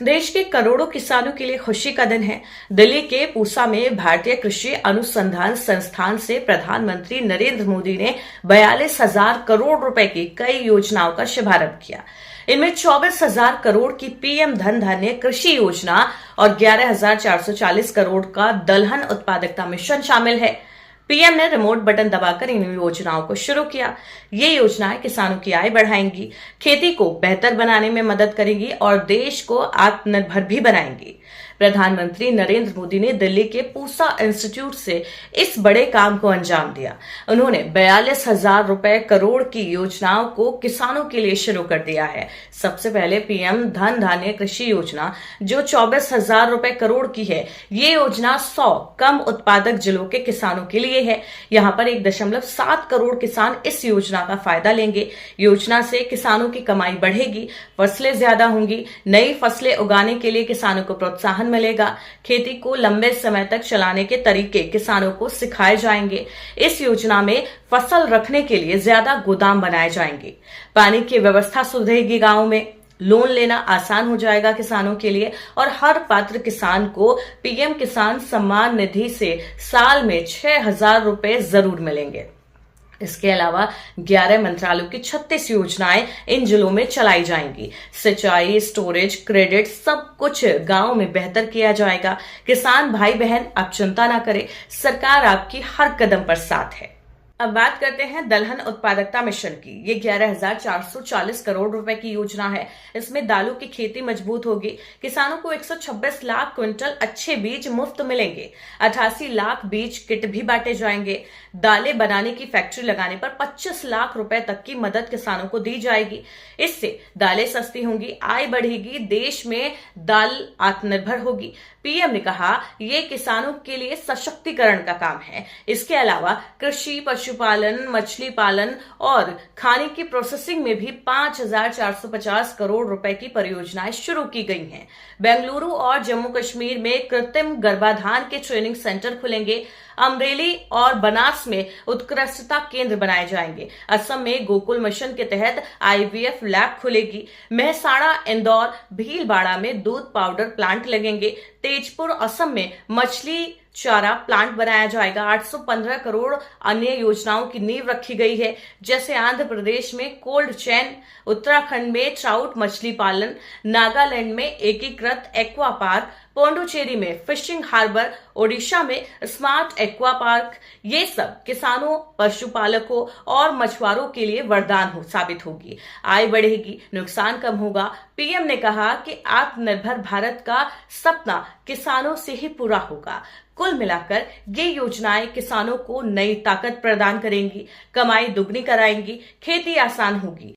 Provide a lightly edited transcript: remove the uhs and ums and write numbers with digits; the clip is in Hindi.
देश के करोड़ों किसानों के लिए खुशी का दिन है। दिल्ली के पूसा में भारतीय कृषि अनुसंधान संस्थान से प्रधानमंत्री नरेंद्र मोदी ने 42,000 करोड़ रुपए की कई योजनाओं का शुभारंभ किया। इनमें 24,000 करोड़ की पीएम धन धान्य कृषि योजना और 11,440 करोड़ का दलहन उत्पादकता मिशन शामिल है। पीएम ने रिमोट बटन दबाकर इन योजनाओं को शुरू किया। ये योजनाएं किसानों की आय बढ़ाएंगी, खेती को बेहतर बनाने में मदद करेंगी और देश को आत्मनिर्भर भी बनाएंगी। प्रधानमंत्री नरेंद्र मोदी ने दिल्ली के पूसा इंस्टीट्यूट से इस बड़े काम को अंजाम दिया। उन्होंने 42,000 रुपए करोड़ की योजनाओं को किसानों के लिए शुरू कर दिया है। सबसे पहले पीएम धन धान्य कृषि योजना जो 24,000 रुपए करोड़ की है, ये योजना 100 कम उत्पादक जिलों के किसानों के लिए है। यहाँ पर 1.7 करोड़ किसान इस योजना का फायदा लेंगे। योजना से किसानों की कमाई बढ़ेगी, फसलें ज्यादा होंगी, नई फसलें उगाने के लिए किसानों को प्रोत्साहन मिलेगा, खेती को लंबे समय तक चलाने के तरीके किसानों को सिखाए जाएंगे। इस योजना में फसल रखने के लिए ज्यादा गोदाम बनाए जाएंगे, पानी की व्यवस्था सुधरेगी, गांवों में लोन लेना आसान हो जाएगा किसानों के लिए और हर पात्र किसान को पीएम किसान सम्मान निधि से साल में 6,000 रुपए जरूर मिलेंगे। इसके अलावा 11 मंत्रालयों की 36 योजनाएं इन जिलों में चलाई जाएंगी। सिंचाई, स्टोरेज, क्रेडिट सब कुछ गांव में बेहतर किया जाएगा। किसान भाई बहन आप चिंता ना करें, सरकार आपकी हर कदम पर साथ है। अब बात करते हैं दलहन उत्पादकता मिशन की। ये 11,440 करोड़ रुपए की योजना है। इसमें दालों की खेती मजबूत होगी। किसानों को 126 लाख क्विंटल अच्छे बीज मुफ्त मिलेंगे। 88 लाख बीज किट भी बांटे जाएंगे। दालें बनाने की फैक्ट्री लगाने पर 25 लाख रुपए तक की मदद किसानों को दी जाएगी। इससे दालें सस्ती होंगी, आय बढ़ेगी, देश में दाल आत्मनिर्भर होगी। पीएम ने कहा ये किसानों के लिए सशक्तिकरण का काम है। इसके अलावा कृषि, पशुपालन, मछली पालन और खाने की प्रोसेसिंग में भी 5,450 करोड़ रुपए की परियोजनाएं शुरू की गई हैं। बेंगलुरु और जम्मू कश्मीर में कृत्रिम गर्भाधान के ट्रेनिंग सेंटर खुलेंगे। अमरेली और बनास में उत्कृष्टता केंद्र बनाए जाएंगे। असम में गोकुल मिशन के तहत आईवीएफ लैब खुलेगी। मेहसाणा, इंदौर, भीलवाड़ा में दूध पाउडर प्लांट लगेंगे। तेजपुर, असम में मछली चारा प्लांट बनाया जाएगा। 815 करोड़ अन्य योजनाओं की नींव रखी गई है, जैसे आंध्र प्रदेश में कोल्ड चेन, उत्तराखंड में ट्राउट मछली पालन, नागालैंड में एकीकृत एक्वा पार्क, पोंडुचेरी में फिशिंग हार्बर, ओडिशा में स्मार्ट एक्वा पार्क। ये सब किसानों, पशुपालकों और मछुआरों के लिए वरदान साबित होगी। आय बढ़ेगी, नुकसान कम होगा। पीएम ने कहा कि आत्मनिर्भर भारत का सपना किसानों से ही पूरा होगा। कुल मिलाकर ये योजनाएं किसानों को नई ताकत प्रदान करेंगी, कमाई दुगनी कराएंगी, खेती आसान होगी।